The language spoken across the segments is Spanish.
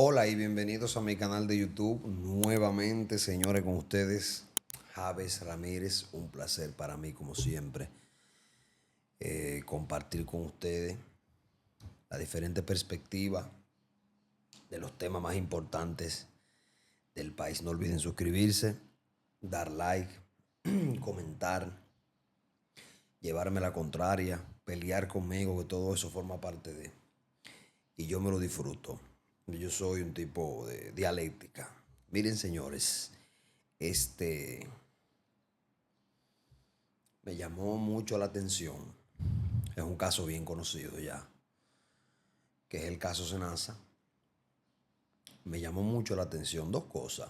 Hola y bienvenidos a mi canal de YouTube. Nuevamente, señores, con ustedes, Javes Ramírez. Un placer para mí, como siempre, compartir con ustedes la diferente perspectiva de los temas más importantes del país. No olviden suscribirse, dar like, comentar, llevarme la contraria, pelear conmigo, que todo eso forma parte de... Y yo me lo disfruto. Yo soy un tipo de dialéctica. Miren, señores, este me llamó mucho la atención. Es un caso bien conocido ya, que es el caso Senasa. Me llamó mucho la atención dos cosas,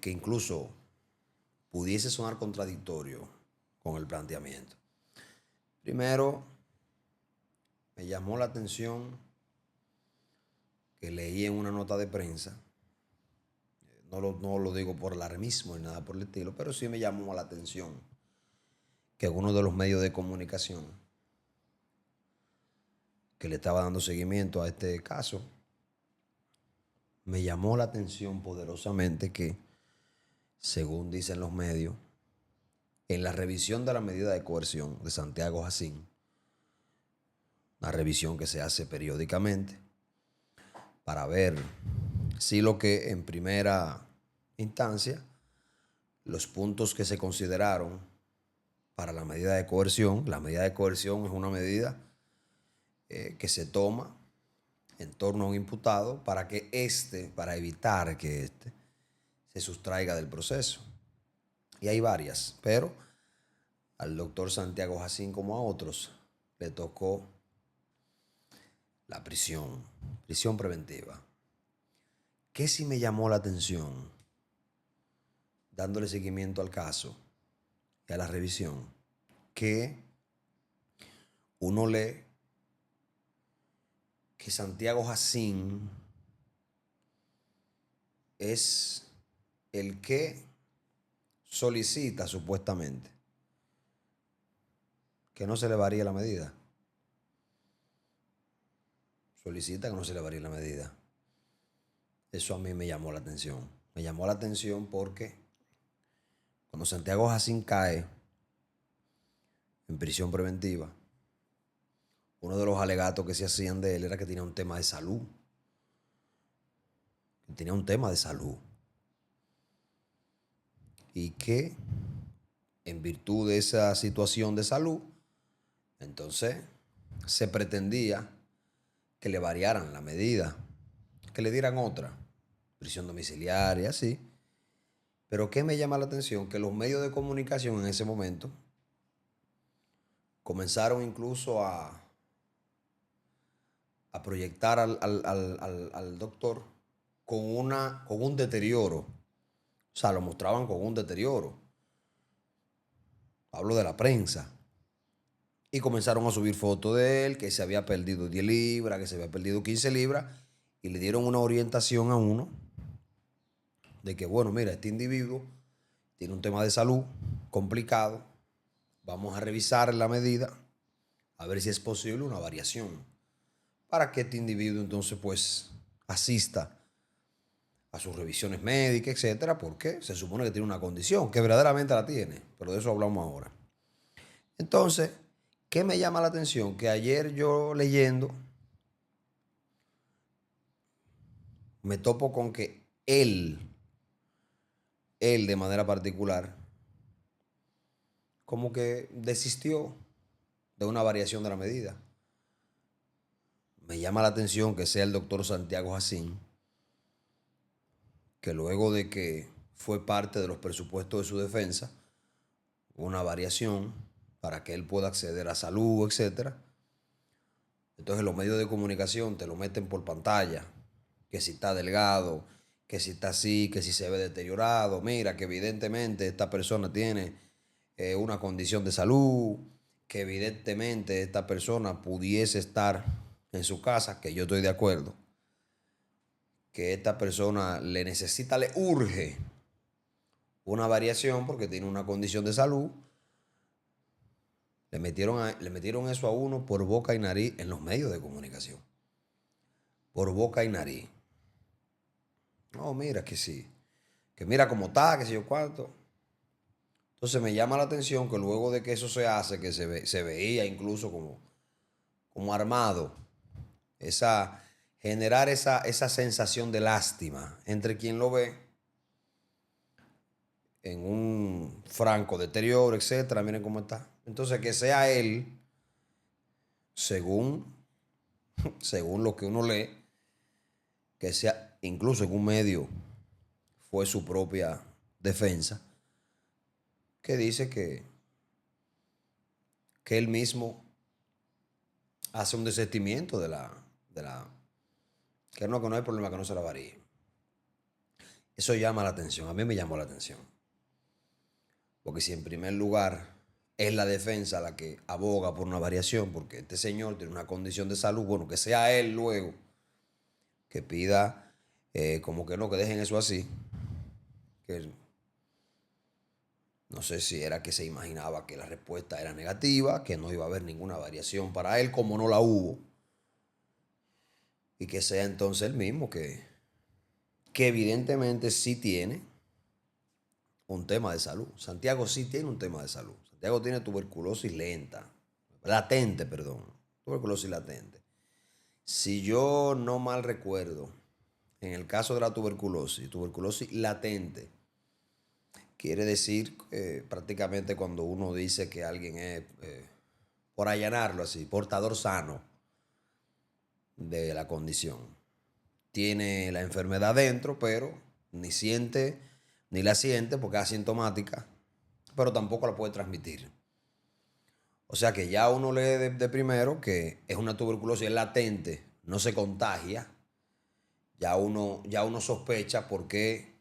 que incluso pudiese sonar contradictorio con el planteamiento. Primero, me llamó la atención que leí en una nota de prensa, no lo digo por alarmismo ni nada por el estilo, pero sí me llamó la atención que uno de los medios de comunicación que le estaba dando seguimiento a este caso, me llamó la atención poderosamente que, según dicen los medios, en la revisión de la medida de coerción de Santiago Jacín, una revisión que se hace periódicamente para ver si lo que en primera instancia, los puntos que se consideraron para la medida de coerción es una medida que se toma en torno a un imputado para evitar que éste se sustraiga del proceso. Y hay varias, pero al doctor Santiago Jacín como a otros le tocó la prisión preventiva. ¿Qué sí me llamó la atención dándole seguimiento al caso y a la revisión? Que uno lee que Santiago Jacín es el que solicita supuestamente que no se le varíe la medida. Solicita que no se le varíe la medida. Eso a mí me llamó la atención. Me llamó la atención porque cuando Santiago Jacín cae en prisión preventiva, uno de los alegatos que se hacían de él era que tenía un tema de salud. Que tenía un tema de salud. Y que en virtud de esa situación de salud, entonces se pretendía que le variaran la medida, que le dieran otra, prisión domiciliaria, sí. Pero ¿qué me llama la atención? Que los medios de comunicación en ese momento comenzaron incluso a proyectar al doctor con un deterioro. O sea, lo mostraban con un deterioro. Hablo de la prensa. Y comenzaron a subir fotos de él, que se había perdido 10 libras, que se había perdido 15 libras, y le dieron una orientación a uno de que, bueno, mira, este individuo tiene un tema de salud complicado, vamos a revisar la medida, a ver si es posible una variación, para que este individuo entonces pues asista a sus revisiones médicas, etcétera, porque se supone que tiene una condición, que verdaderamente la tiene, pero de eso hablamos ahora. Entonces, ¿qué me llama la atención? Que ayer yo leyendo me topo con que él de manera particular, como que desistió de una variación de la medida. Me llama la atención que sea el doctor Santiago Jacín, que luego de que fue parte de los presupuestos de su defensa, una variación para que él pueda acceder a salud, etcétera. Entonces los medios de comunicación te lo meten por pantalla, que si está delgado, que si está así, que si se ve deteriorado, mira que evidentemente esta persona tiene una condición de salud, que evidentemente esta persona pudiese estar en su casa, que yo estoy de acuerdo, que esta persona le necesita, le urge una variación porque tiene una condición de salud. Le metieron eso a uno por boca y nariz en los medios de comunicación. por boca y nariz. No, mira que sí. Que mira cómo está, que sé yo cuánto. Entonces me llama la atención que luego de que eso se hace, que se veía incluso como armado, generar esa sensación de lástima entre quien lo ve en un franco deterioro, etcétera. Miren cómo está. Entonces que sea él, según, según lo que uno lee, que sea incluso en un medio fue su propia defensa, que dice que él mismo hace un desistimiento que no hay problema que no se la varíe. Eso llama la atención, a mí me llamó la atención. Porque si en primer lugar es la defensa la que aboga por una variación, porque este señor tiene una condición de salud, bueno, que sea él luego que pida como que no, que dejen eso así, que no sé si era que se imaginaba que la respuesta era negativa, que no iba a haber ninguna variación para él, como no la hubo, y que sea entonces el mismo que evidentemente sí tiene un tema de salud. Santiago sí tiene un tema de salud. Santiago tiene tuberculosis latente, perdón, tuberculosis latente. Si yo no mal recuerdo, en el caso de la tuberculosis latente, quiere decir prácticamente cuando uno dice que alguien es, por allanarlo así, portador sano de la condición. Tiene la enfermedad dentro, pero ni siente, ni la siente porque es asintomática, pero tampoco la puede transmitir. O sea que ya uno lee de primero que es una tuberculosis latente, no se contagia. Ya uno sospecha porque,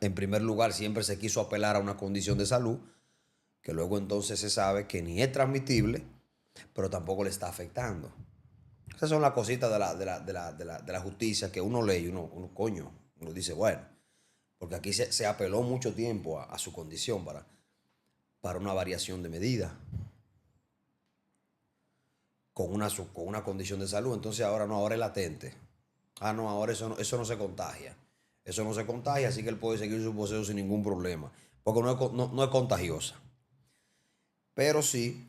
en primer lugar, siempre se quiso apelar a una condición de salud, que luego entonces se sabe que ni es transmitible, pero tampoco le está afectando. Esas son las cositas de la justicia que uno lee y uno dice, bueno, porque aquí se apeló mucho tiempo a su condición para una variación de medida con una condición de salud. Entonces ahora no, ahora es latente. Ah, no, ahora eso no se contagia. Eso no se contagia, así que él puede seguir su proceso sin ningún problema, porque no es contagiosa. Pero sí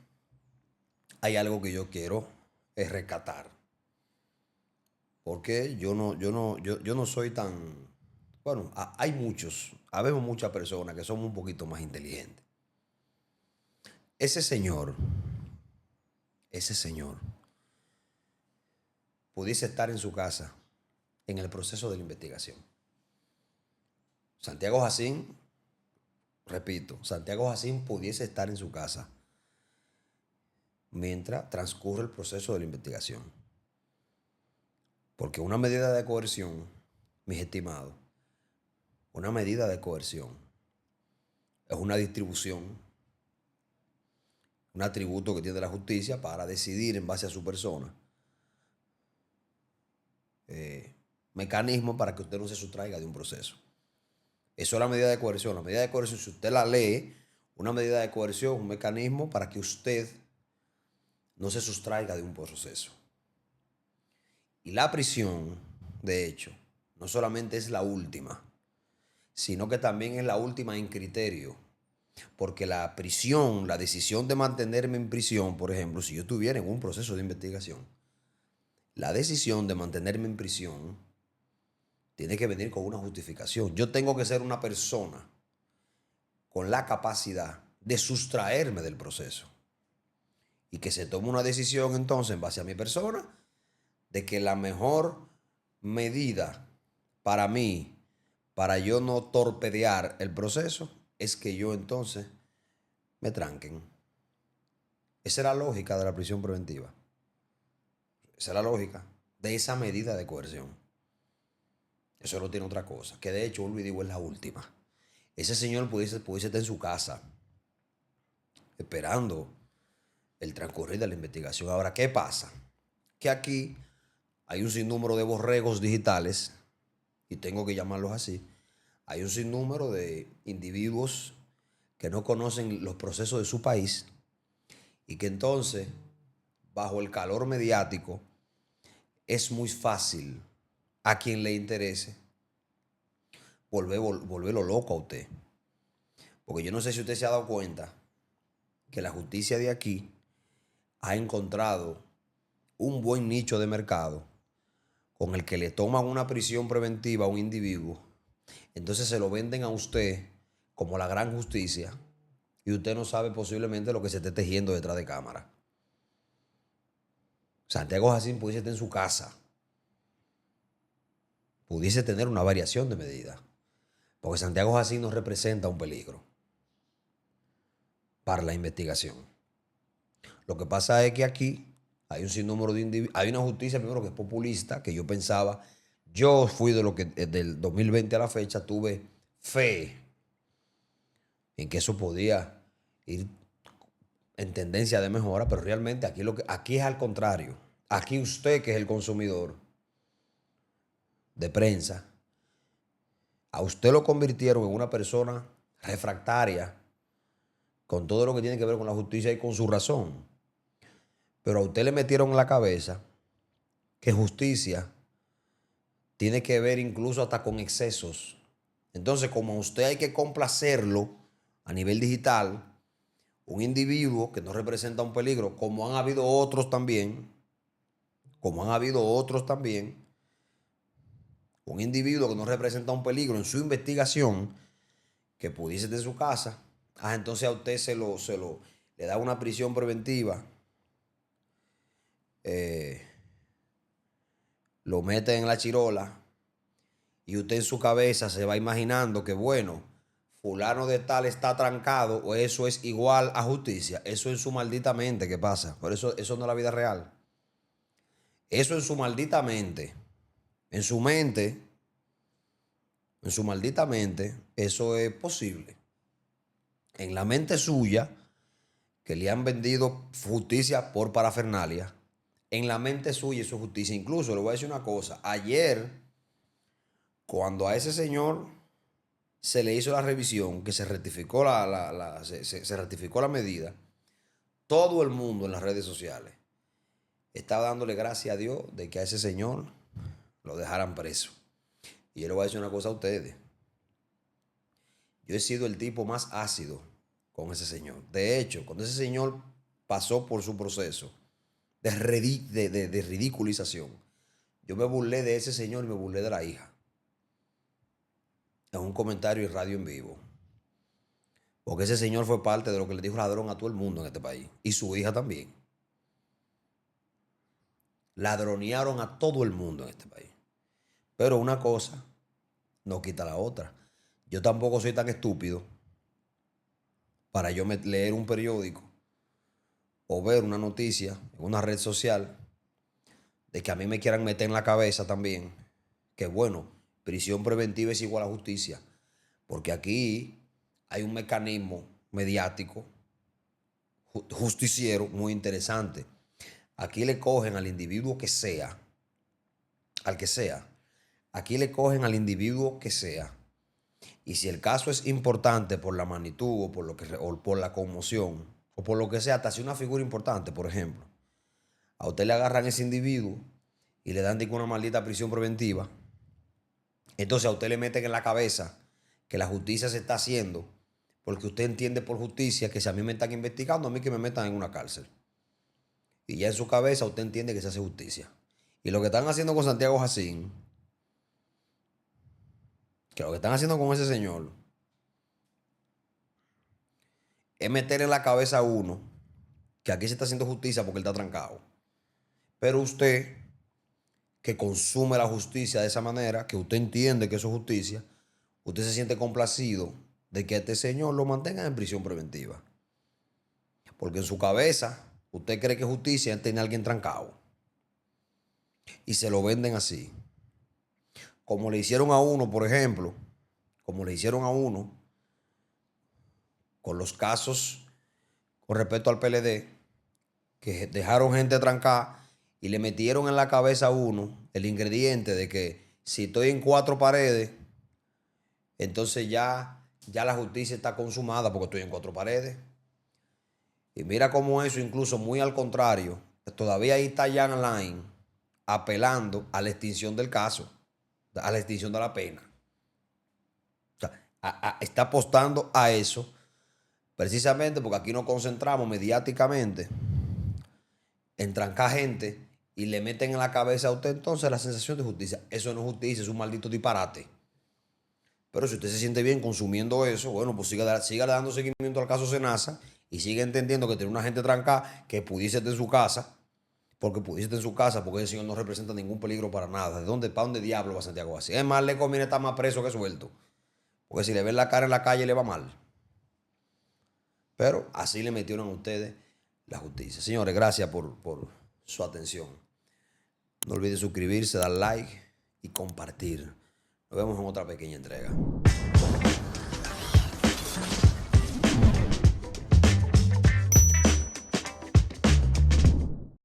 hay algo que yo quiero rescatar. Porque yo no soy tan. Bueno, habemos muchas personas que somos un poquito más inteligentes. Ese señor, ese señor, pudiese estar en su casa en el proceso de la investigación. Santiago Jacín, repito, Santiago Jacín pudiese estar en su casa mientras transcurre el proceso de la investigación. Porque una medida de coerción, mis estimados, una medida de coerción es una distribución, un atributo que tiene la justicia para decidir en base a su persona. Mecanismo para que usted no se sustraiga de un proceso. Eso es la medida de coerción. La medida de coerción, si usted la lee, una medida de coerción es un mecanismo para que usted no se sustraiga de un proceso. Y la prisión, de hecho, no solamente es la última, sino que también es la última en criterio. Porque la prisión, la decisión de mantenerme en prisión, por ejemplo, si yo estuviera en un proceso de investigación, la decisión de mantenerme en prisión tiene que venir con una justificación. Yo tengo que ser una persona con la capacidad de sustraerme del proceso y que se tome una decisión entonces en base a mi persona de que la mejor medida para mí, para yo no torpedear el proceso, es que yo entonces me tranquen. Esa es la lógica de la prisión preventiva. Esa es la lógica de esa medida de coerción. Eso no tiene otra cosa. Que de hecho, vuelvo y digo, es la última. Ese señor pudiese estar en su casa esperando el transcurrir de la investigación. Ahora, ¿qué pasa? Que aquí hay un sinnúmero de borregos digitales, y tengo que llamarlos así. Hay un sinnúmero de individuos que no conocen los procesos de su país y que entonces, bajo el calor mediático, es muy fácil a quien le interese volverlo loco a usted. Porque yo no sé si usted se ha dado cuenta que la justicia de aquí ha encontrado un buen nicho de mercado con el que le toman una prisión preventiva a un individuo, entonces se lo venden a usted como la gran justicia y usted no sabe posiblemente lo que se esté tejiendo detrás de cámara. Santiago Jacín pudiese estar en su casa, pudiese tener una variación de medida, porque Santiago Jacín no representa un peligro para la investigación. Lo que pasa es que aquí hay un sinnúmero de individuos, hay una justicia primero que es populista, que yo pensaba, yo fui de lo que del 2020 a la fecha tuve fe en que eso podía ir en tendencia de mejora, pero realmente aquí es al contrario. Aquí usted, que es el consumidor de prensa, a usted lo convirtieron en una persona refractaria con todo lo que tiene que ver con la justicia y con su razón. Pero a usted le metieron en la cabeza que justicia tiene que ver incluso hasta con excesos. Entonces, como a usted hay que complacerlo a nivel digital, un individuo que no representa un peligro, como han habido otros también, un individuo que no representa un peligro en su investigación, que pudiese de su casa, entonces a usted le da una prisión preventiva, eh, lo mete en la chirola y usted en su cabeza se va imaginando que, bueno, fulano de tal está trancado o eso es igual a justicia. Eso en su maldita mente que pasa. Por eso no es la vida real. Eso en su maldita mente. En su mente, en su maldita mente, eso es posible. En la mente suya, que le han vendido justicia por parafernalia, en la mente suya eso es justicia. Incluso le voy a decir una cosa. Ayer, cuando a ese señor se le hizo la revisión, que se rectificó se rectificó la medida, todo el mundo en las redes sociales está dándole gracias a Dios de que a ese señor lo dejaran preso. Y yo le voy a decir una cosa a ustedes. Yo he sido el tipo más ácido con ese señor. De hecho, cuando ese señor pasó por su proceso de ridiculización, yo me burlé de ese señor y me burlé de la hija. En un comentario y radio en vivo. Porque ese señor fue parte de lo que le dijo ladrón a todo el mundo en este país. Y su hija también. Ladronearon a todo el mundo en este país. Pero una cosa no quita la otra. Yo tampoco soy tan estúpido para yo leer un periódico o ver una noticia en una red social de que a mí me quieran meter en la cabeza también que, bueno, prisión preventiva es igual a justicia. Porque aquí hay un mecanismo mediático justiciero muy interesante. Aquí le cogen al individuo que sea, al que sea. Aquí le cogen al individuo que sea. Y si el caso es importante por la magnitud o por la conmoción o por lo que sea, hasta si una figura importante, por ejemplo, a usted le agarran ese individuo y le dan una maldita prisión preventiva, entonces a usted le meten en la cabeza que la justicia se está haciendo porque usted entiende por justicia que si a mí me están investigando, a mí que me metan en una cárcel. Y ya en su cabeza usted entiende que se hace justicia. Y lo que están haciendo con Santiago Jacín, que lo que están haciendo con ese señor, es meter en la cabeza a uno que aquí se está haciendo justicia porque él está trancado. Pero usted, que consume la justicia de esa manera, que usted entiende que eso es justicia, usted se siente complacido de que a este señor lo mantengan en prisión preventiva. Porque en su cabeza, usted cree que justicia es tener a alguien trancado. Y se lo venden así. Como le hicieron a uno, por ejemplo, como le hicieron a uno con los casos con respecto al PLD, que dejaron gente trancada y le metieron en la cabeza a uno el ingrediente de que si estoy en cuatro paredes, entonces ya la justicia está consumada porque estoy en cuatro paredes. Y mira cómo eso, incluso muy al contrario, todavía ahí está Jan Alain apelando a la extinción del caso, a la extinción de la pena. O sea, está apostando a eso precisamente porque aquí nos concentramos mediáticamente en trancar gente y le meten en la cabeza a usted entonces la sensación de justicia. Eso no es justicia, es un maldito disparate. Pero si usted se siente bien consumiendo eso, bueno, pues siga dando seguimiento al caso Senasa y siga entendiendo que tiene una gente trancada que pudiese estar en su casa, porque pudiese estar en su casa, porque ese señor no representa ningún peligro para nada. ¿Para dónde diablo va Santiago así? Es más, le conviene estar más preso que suelto. Porque si le ven la cara en la calle le va mal. Pero así le metieron a ustedes la justicia. Señores, gracias por su atención. No olviden suscribirse, dar like y compartir. Nos vemos en otra pequeña entrega.